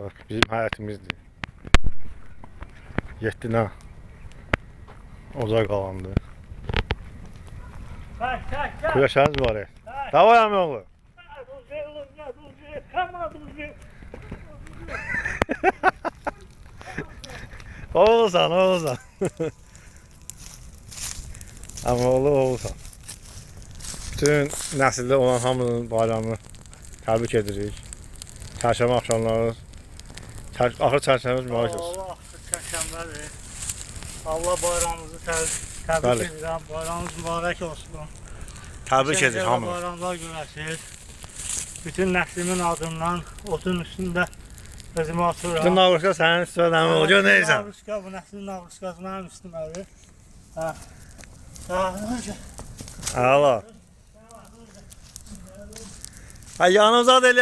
Bak, bizim hayatımızdır. 7 ocaq qalandı. Güləşəniz var ya. Davay əmi oğlu. Oğuzhan, Oğuzhan. Əmi oğlu Oğuzhan. Bütün nəsildə olan hamının bayramını təbrik edirik. Çərşənbə axşamları. Axır çərşənbəmiz mübarək olsun. Allah axır çərşənbədir. Allah bayramınızı təbrik edirəm. Bayramınız mübarək olsun. Təbrik edir hamını. Bayramlar görəsiz. Bütün nəslimin adından otun üstündə özümü atıram. Bütün nağrışqa sənin üstündə əmi oğlu. Gör neysən? Nağrışqa, bu nəslin nağrışqası mənim üstümədir. Allah. Ay yanımıza da